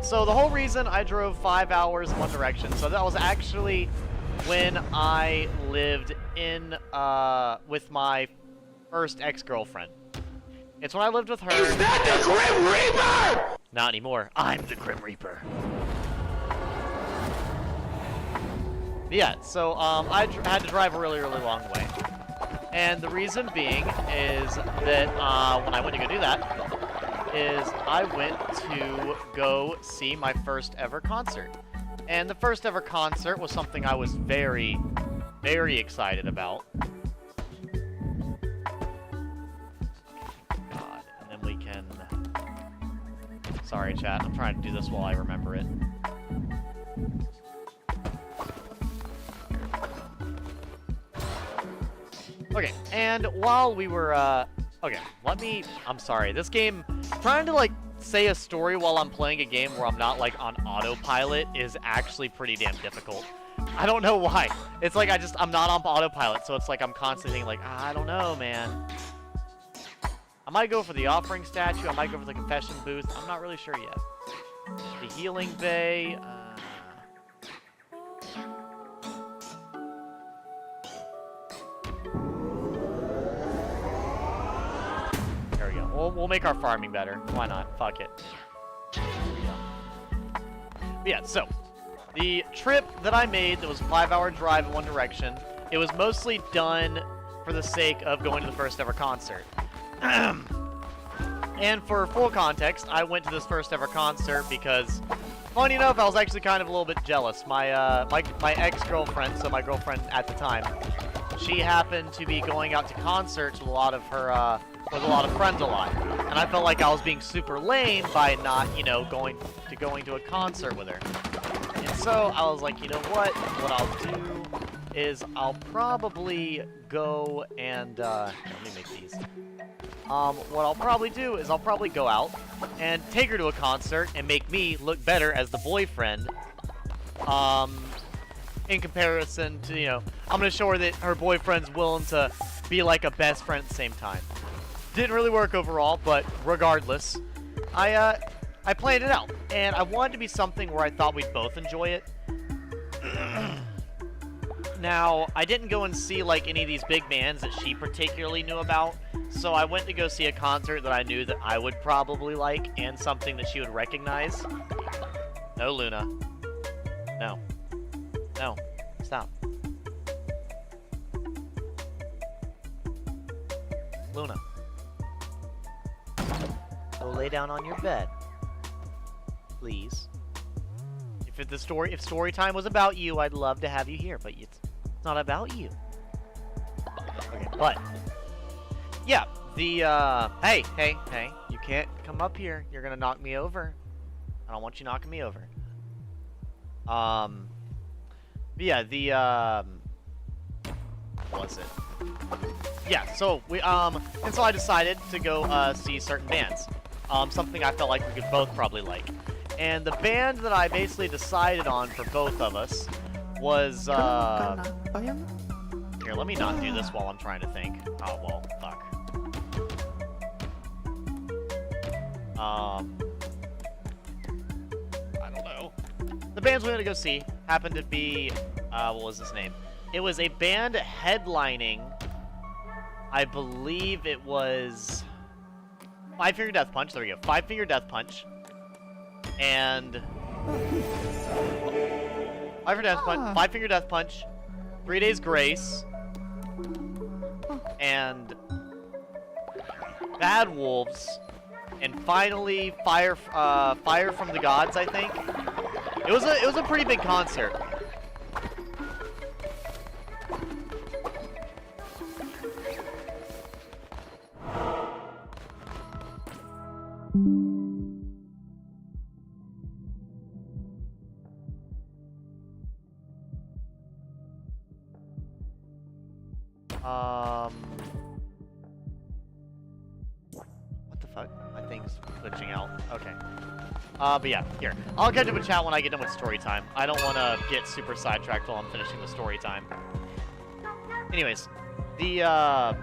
so the whole reason I drove 5 hours in one direction, so that was actually when I lived in, with my first ex-girlfriend. It's when I lived with her. Is that the Grim Reaper? Not anymore. I'm the Grim Reaper. Yeah, so I had to drive a really, really long way. And the reason being is that when I went to go do that, is I went to go see my first ever concert. And the first ever concert was something I was very, very excited about. God, and then we can... Sorry, chat. I'm trying to do this while I remember it. Okay, and while we were, okay, I'm sorry, this game, trying to, like, say a story while I'm playing a game where I'm not, like, on autopilot is actually pretty damn difficult. I don't know why. It's like I'm not on autopilot, so it's like I'm constantly thinking, like, I don't know, man. I might go for the offering statue, I might go for the confession booth, I'm not really sure yet. The healing bay, there we go. We'll make our farming better. Why not? Fuck it. But yeah, so the trip that I made that was a 5-hour drive in one direction, it was mostly done for the sake of going to the first ever concert. And for full context, I went to this first ever concert because, funny enough, I was actually kind of a little bit jealous. My my ex-girlfriend, so my girlfriend at the time, she happened to be going out to concerts with a lot of her with a lot of friends a lot, and I felt like I was being super lame by not, you know, going to a concert with her. And so I was like, you know what I'll do is I'll probably go and let me make these. What I'll probably do is I'll probably go out and take her to a concert and make me look better as the boyfriend. In comparison to, you know, I'm gonna show her that her boyfriend's willing to be like a best friend at the same time. Didn't really work overall, but regardless, I planned it out, and I wanted to be something where I thought we'd both enjoy it. Now, I didn't go and see, like, any of these big bands that she particularly knew about, so I went to go see a concert that I knew that I would probably like, and something that she would recognize. No, Luna. No. No. Stop. Luna. Go lay down on your bed. Please. If story time was about you, I'd love to have you here, but it's not about you. Okay, but yeah, the hey, you can't come up here. You're gonna knock me over. I don't want you knocking me over. But yeah, the what was it? Yeah, so we and so I decided to go see certain bands. Something I felt like we could both probably like. And the band that I basically decided on for both of us was, here, let me not do this while I'm trying to think. Oh, well, fuck. I don't know. The bands we went to go see happened to be, what was his name? It was a band headlining, I believe it was Five Finger Death Punch. There we go. Five Finger Death Punch. And Five Finger Death Punch, 3 Days Grace, and Bad Wolves, and finally Fire from the Gods, I think. It was a pretty big concert. What the fuck? My thing's glitching out. Okay. But yeah, here. I'll catch up with chat when I get done with story time. I don't want to get super sidetracked while I'm finishing the story time. Anyways, yeah.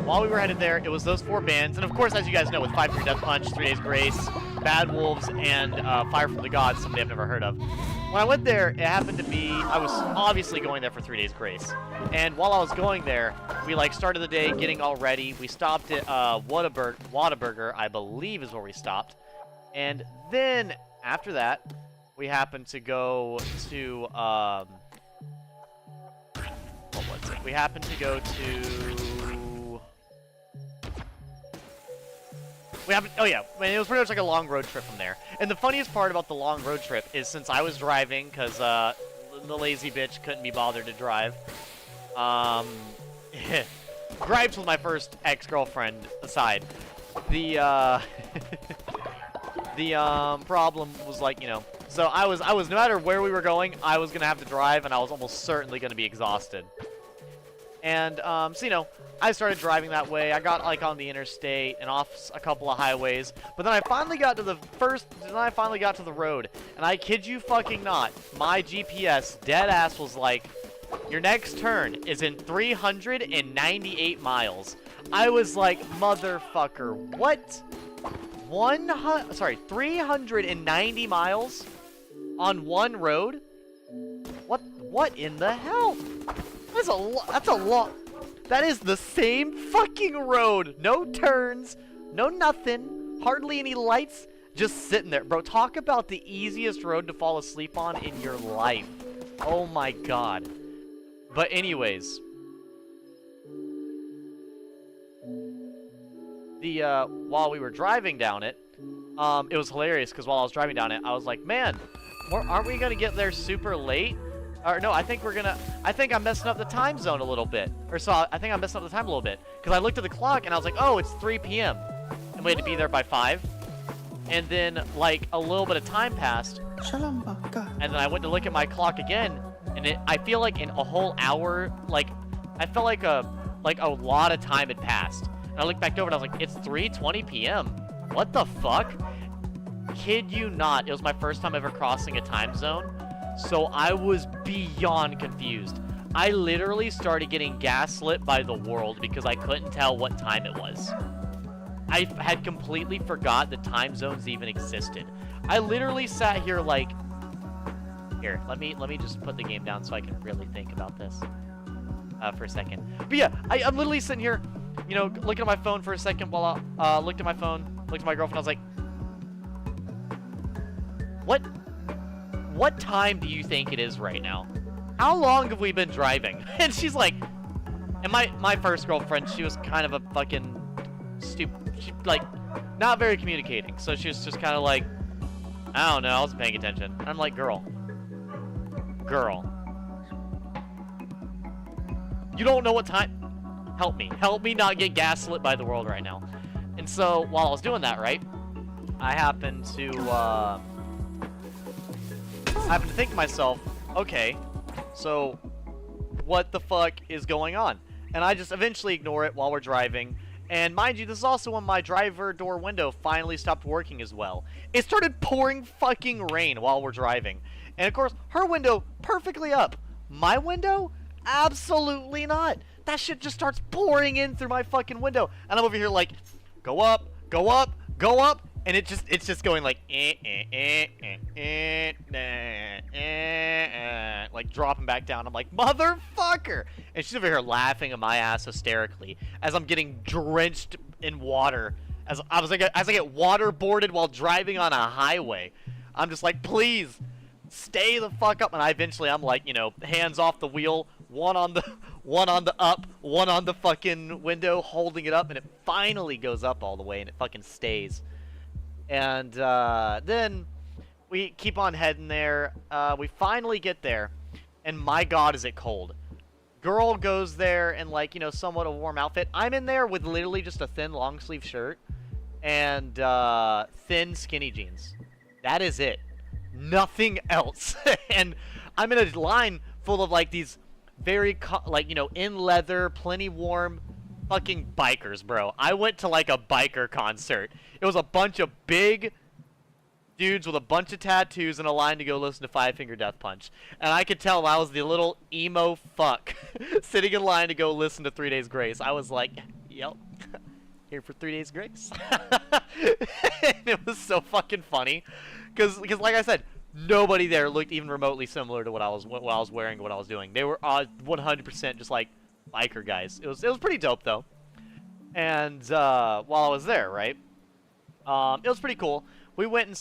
While we were headed there, it was those 4 bands. And of course, as you guys know, with Five Finger Death Punch, 3 Days Grace, Bad Wolves and Fire from the Gods, somebody I've never heard of. When I went there, it happened to be, I was obviously going there for 3 Days Grace. And while I was going there, we like started the day getting all ready. We stopped at Whataburger, I believe is where we stopped. And then after that, we happened to go to, what was it? We happened to go to... oh yeah, it was pretty much like a long road trip from there. And the funniest part about the long road trip is since I was driving, because the lazy bitch couldn't be bothered to drive. Gripes with my first ex-girlfriend aside, the problem was like, you know, so I was no matter where we were going, I was gonna have to drive, and I was almost certainly gonna be exhausted. And so you know, I started driving that way. I got like on the interstate and off a couple of highways, but then I finally got to the road, and I kid you fucking not, my GPS dead ass was like, your next turn is in 398 miles. I was like, motherfucker, what? 390 miles on one road? What in the hell? That's a lot. That is the same fucking road. No turns, no nothing, hardly any lights, just sitting there. Bro, talk about the easiest road to fall asleep on in your life. Oh my god. But anyways, while we were driving down it, it was hilarious because while I was driving down it, I was like, man, aren't we gonna get there super late? Or no, I think I'm messing up the time zone a little bit. I think I'm messing up the time a little bit. Because I looked at the clock and I was like, oh, it's 3 p.m. And we had to be there by 5. And then, like, a little bit of time passed. And then I went to look at my clock again. And I feel like in a whole hour, like, I felt like a lot of time had passed. And I looked back over and I was like, it's 3:20 p.m. What the fuck? Kid you not, it was my first time ever crossing a time zone. So I was beyond confused. I literally started getting gaslit by the world because I couldn't tell what time it was. I had completely forgot that time zones even existed. I literally sat here like, here, let me just put the game down so I can really think about this for a second. But yeah, I'm literally sitting here, you know, looking at my phone for a second while I looked at my phone, looked at my girlfriend, I was like, what time do you think it is right now? How long have we been driving? And she's like, and my first girlfriend, she was kind of a fucking stupid, she, like, not very communicating. So she was just kind of like, I don't know, I wasn't paying attention. And I'm like, girl, you don't know what time? Help me not get gaslit by the world right now. And so while I was doing that, right, I happened to think to myself, okay, so what the fuck is going on? And I just eventually ignore it while we're driving. And mind you, this is also when my driver door window finally stopped working as well. It started pouring fucking rain while we're driving. And of course, her window perfectly up. My window? Absolutely not. That shit just starts pouring in through my fucking window. And I'm over here like, go up, go up, go up. And it's just going like, like dropping back down. I'm like, motherfucker! And she's over here laughing at my ass hysterically as I'm getting drenched in water. As I get waterboarded while driving on a highway. I'm just like, please, stay the fuck up. And I'm like, you know, hands off the wheel, one on the up, one on the fucking window, holding it up, and it finally goes up all the way, and it fucking stays. And then we keep on heading there. We finally get there, and my god, is it cold. Girl goes there in, like, you know, somewhat a warm outfit. I'm in there with literally just a thin long sleeve shirt and thin skinny jeans. That is it. Nothing else. And I'm in a line full of, like, these very, like, you know, in leather, plenty warm fucking bikers, bro. I went to, like, a biker concert. It was a bunch of big dudes with a bunch of tattoos in a line to go listen to Five Finger Death Punch. And I could tell I was the little emo fuck sitting in line to go listen to 3 Days Grace. I was like, yep. here for 3 Days Grace. And it was so fucking funny, because like I said, nobody there looked even remotely similar to what I was wearing, what I was doing. They were 100% just like biker guys. It was pretty dope though. And while I was there, right, it was pretty cool. We went and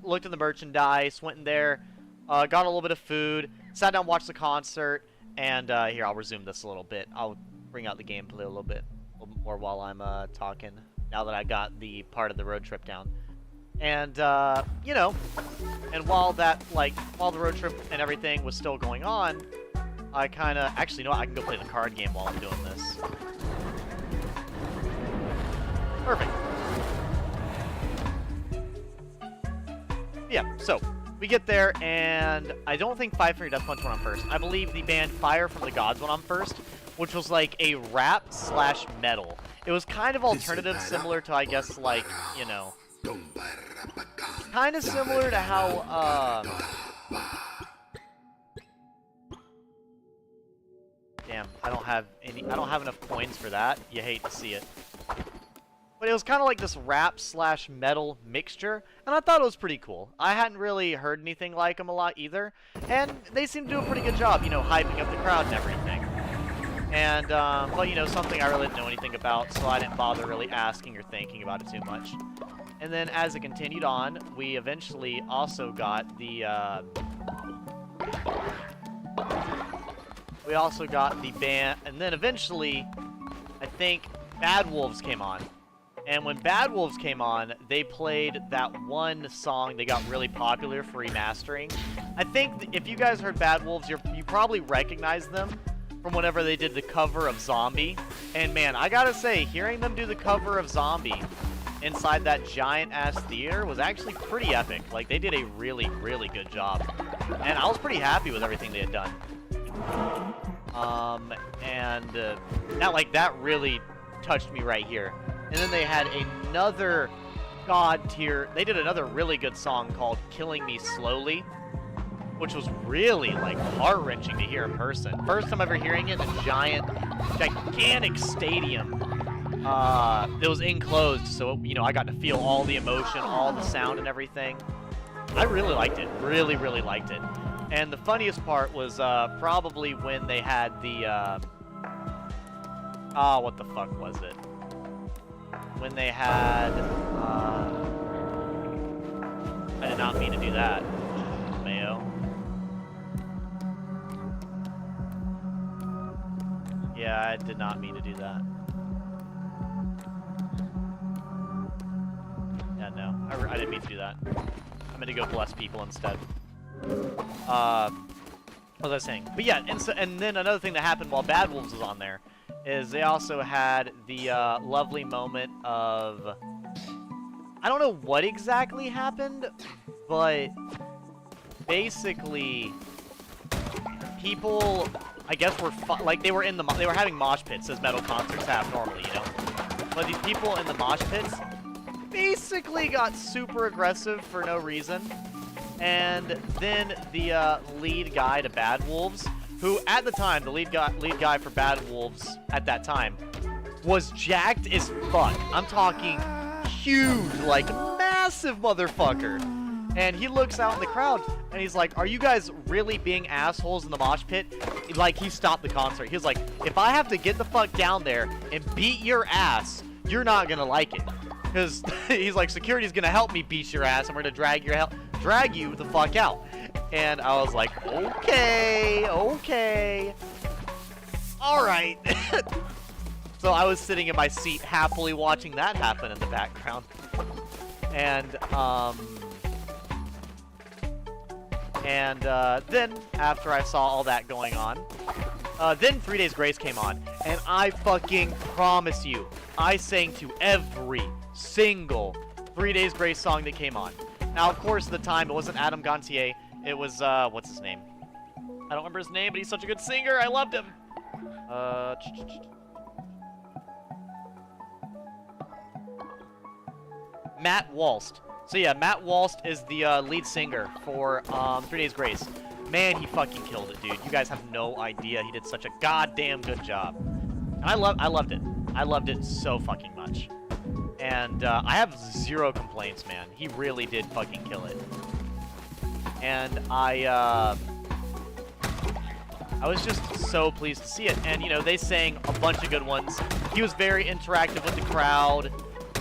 looked at the merchandise, went in there, got a little bit of food, sat down, watched the concert, and here, I'll resume this a little bit. I'll bring out the gameplay a little bit more while I'm talking, now that I got the part of the road trip down. And, you know, and while the road trip and everything was still going on, I kind of, actually, you know what, I can go play the card game while I'm doing this. Perfect. Yeah, so, we get there, and I don't think Five Finger Death Punch went on first. I believe the band Fire from the Gods went on first, which was like a rap slash metal. It was kind of alternative, similar to, I guess, like, you know, kind of similar to how, damn, I don't have enough coins for that. You hate to see it. But it was kind of like this rap slash metal mixture, and I thought it was pretty cool. I hadn't really heard anything like them a lot either, and they seemed to do a pretty good job, you know, hyping up the crowd and everything. And, but, you know, something I really didn't know anything about, so I didn't bother really asking or thinking about it too much. And then as it continued on, we eventually also got the, band, and then eventually, I think, Bad Wolves came on. And when Bad Wolves came on, they played that one song they got really popular for remastering. I think if you guys heard Bad Wolves, you probably recognize them from whenever they did the cover of Zombie. And man, I gotta say, hearing them do the cover of Zombie inside that giant-ass theater was actually pretty epic. Like, they did a really, really good job. And I was pretty happy with everything they had done. That really touched me right here. And then they had another god tier. They did another really good song called Killing Me Slowly, which was really, like, heart-wrenching to hear in person. First time ever hearing it in a gigantic stadium. It was enclosed, so, you know, I got to feel all the emotion, all the sound and everything. I really liked it. Really, really liked it. And the funniest part was probably when they had the, what the fuck was it? When they had, I did not mean to do that, Mayo. Yeah, I did not mean to do that. Yeah, no, I didn't mean to do that. I'm gonna go bless people instead. What was I saying? But yeah, and then another thing that happened while Bad Wolves was on there is they also had the lovely moment of, I don't know what exactly happened, but basically people, I guess, were they were having mosh pits as metal concerts have normally, you know. But these people in the mosh pits basically got super aggressive for no reason, and then the lead guy to Bad Wolves, who at the time, the lead guy for Bad Wolves at that time, was jacked as fuck. I'm talking huge, like massive motherfucker. And he looks out in the crowd and he's like, "Are you guys really being assholes in the mosh pit?" Like, he stopped the concert. He was like, "If I have to get the fuck down there and beat your ass, you're not gonna like it." Because he's like, "Security's gonna help me beat your ass and we're gonna drag you the fuck out." And I was like, okay. Alright. So I was sitting in my seat happily watching that happen in the background. And then, after I saw all that going on, then 3 Days Grace came on. And I fucking promise you, I sang to every single 3 Days Grace song that came on. Now, of course, at the time, it wasn't Adam Gontier. It was, what's his name? I don't remember his name, but he's such a good singer. I loved him. Matt Walst. So yeah, Matt Walst is the lead singer for 3 Days Grace. Man, he fucking killed it, dude. You guys have no idea. He did such a goddamn good job. And I loved it. I loved it so fucking much. And I have zero complaints, man. He really did fucking kill it. And I was just so pleased to see it. And, you know, they sang a bunch of good ones. He was very interactive with the crowd.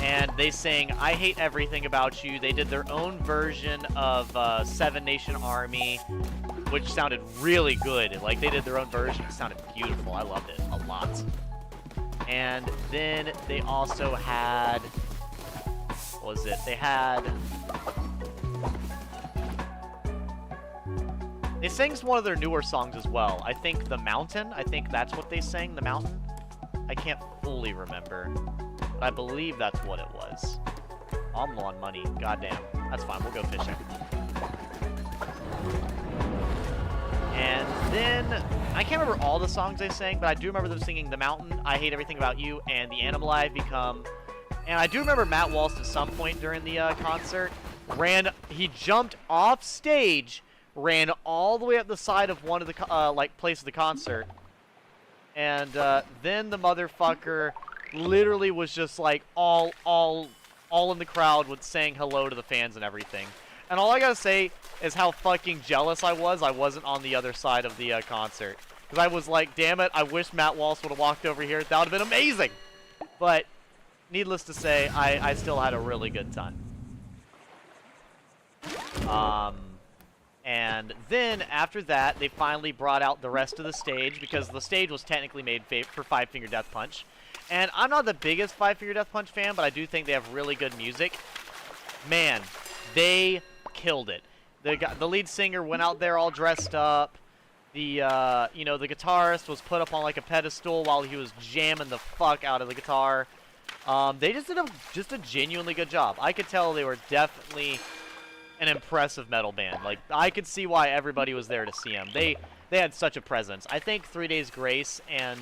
And they sang I Hate Everything About You. They did their own version of Seven Nation Army, which sounded really good. Like, they did their own version. It sounded beautiful. I loved it a lot. And then they also had... What was it? They had... They sang one of their newer songs as well. I think The Mountain. I think that's what they sang, The Mountain. I can't fully remember. But I believe that's what it was. I'm low on money. Goddamn. That's fine. We'll go fishing. And then... I can't remember all the songs they sang, but I do remember them singing The Mountain, I Hate Everything About You, and The Animal I've Become. And I do remember Matt Walsh at some point during the concert he jumped off stage, ran all the way up the side of one of the place of the concert, and then the motherfucker literally was just like all in the crowd with saying hello to the fans and everything. And all I gotta say is how fucking jealous I wasn't on the other side of the concert. Because I was like, damn it, I wish Matt Walsh would have walked over here. That would have been amazing. But, needless to say, I still had a really good time. And then, after that, they finally brought out the rest of the stage, because the stage was technically made for Five Finger Death Punch. And I'm not the biggest Five Finger Death Punch fan, but I do think they have really good music. Man, they killed it. The lead singer went out there all dressed up. The, you know, the guitarist was put up on, like, a pedestal while he was jamming the fuck out of the guitar. They just did a genuinely good job. I could tell they were definitely an impressive metal band. Like, I could see why everybody was there to see them. They had such a presence. I think 3 Days Grace and,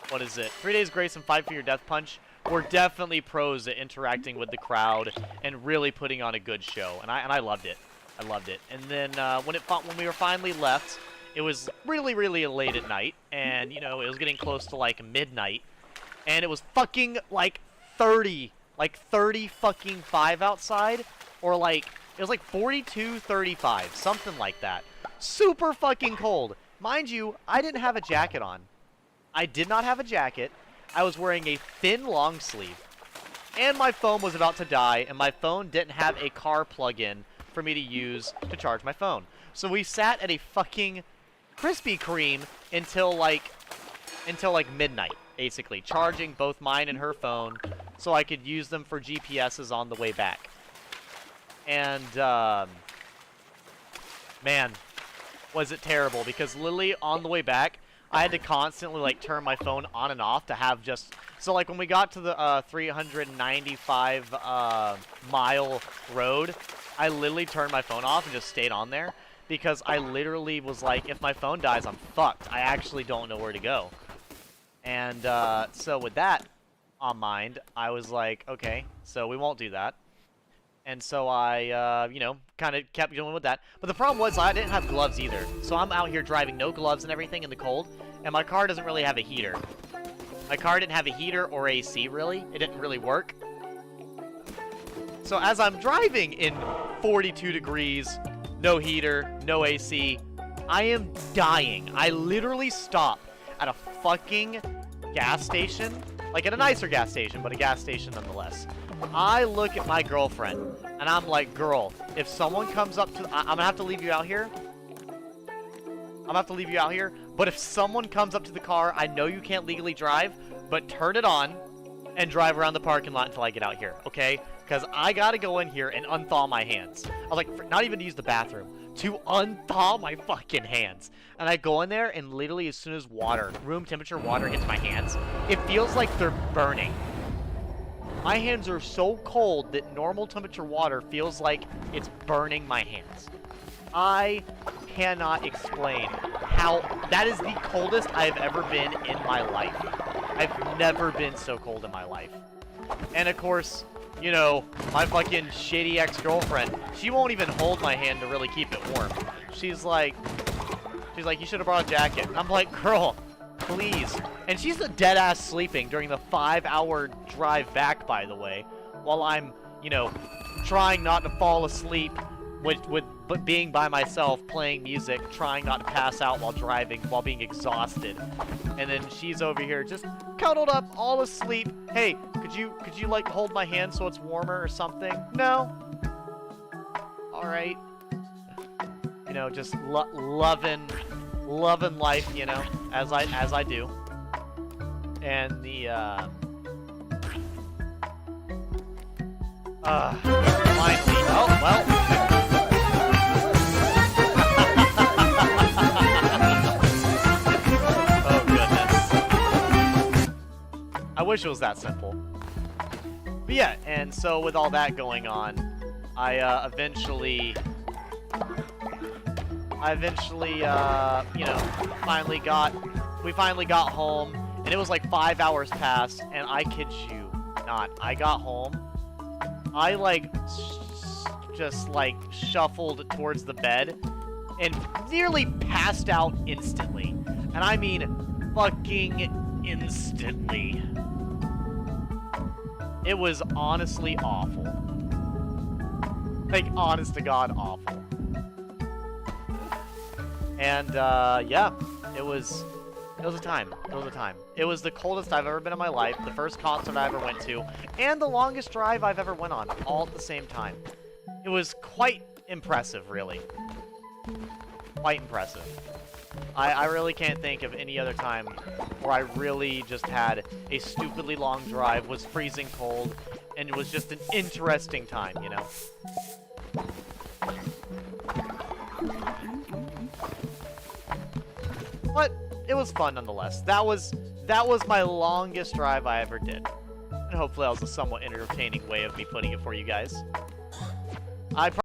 what is it? 3 Days Grace and Five Finger Death Punch were definitely pros at interacting with the crowd and really putting on a good show. And I loved it. I loved it. And then when we were finally left, it was really, really late at night, and, you know, it was getting close to, like, midnight, and it was fucking, like, 30 fucking 5 outside, or, like, it was, like, 42, 35, something like that. Super fucking cold. Mind you, I didn't have a jacket on. I did not have a jacket. I was wearing a thin long sleeve, and my phone was about to die, and my phone didn't have a car plug-in for me to use to charge my phone. So we sat at a fucking Krispy Kreme until like midnight, basically, charging both mine and her phone so I could use them for GPSs on the way back. And, man, was it terrible, because literally on the way back, I had to constantly, like, turn my phone on and off to have just... So, like, when we got to the 395-mile road, I literally turned my phone off and just stayed on there, because I literally was like, if my phone dies, I'm fucked. I actually don't know where to go. And so with that on mind, I was like, okay, so we won't do that. And so I, you know, kind of kept going with that. But the problem was I didn't have gloves either. So I'm out here driving no gloves and everything in the cold, and my car doesn't really have a heater. My car didn't have a heater or AC, really. It didn't really work. So as I'm driving in 42 degrees, no heater, no AC, I am dying. I literally stop at a fucking gas station, like at a nicer gas station, but a gas station nonetheless. I look at my girlfriend, and I'm like, girl, if someone comes up to... I'm gonna have to leave you out here. But if someone comes up to the car, I know you can't legally drive, but turn it on and drive around the parking lot until I get out here, okay? Because I gotta go in here and unthaw my hands. I was like, not even to use the bathroom, to unthaw my fucking hands. And I go in there, and literally as soon as room temperature water hits my hands, it feels like they're burning. My hands are so cold that normal temperature water feels like it's burning my hands. I cannot explain how... That is the coldest I've ever been in my life. I've never been so cold in my life. And of course, you know, my fucking shitty ex-girlfriend, she won't even hold my hand to really keep it warm. She's like, you should have brought a jacket. I'm like, girl, please. And she's a dead ass sleeping during the 5-hour drive back, by the way, while I'm, you know, trying not to fall asleep but being by myself, playing music, trying not to pass out while driving, while being exhausted. And then she's over here just cuddled up, all asleep. Hey, could you like hold my hand so it's warmer or something? No? Alright. You know, just loving life, you know, as I do. And the, finally, oh, well. Oh, goodness. I wish it was that simple. But yeah, and so with all that going on, I eventually, you know, we finally got home, and it was like 5 hours past, and I kid you not, I got home, I like, just like shuffled towards the bed, and nearly passed out instantly. And I mean, fucking instantly. It was honestly awful. Like, honest to God, awful. And, yeah, it was a time. It was a time. It was the coldest I've ever been in my life, the first concert I ever went to, and the longest drive I've ever went on, all at the same time. It was quite impressive, really. Quite impressive. I really can't think of any other time where I really just had a stupidly long drive, was freezing cold, and it was just an interesting time, you know? But it was fun nonetheless. That was my longest drive I ever did. And hopefully that was a somewhat entertaining way of me putting it for you guys. I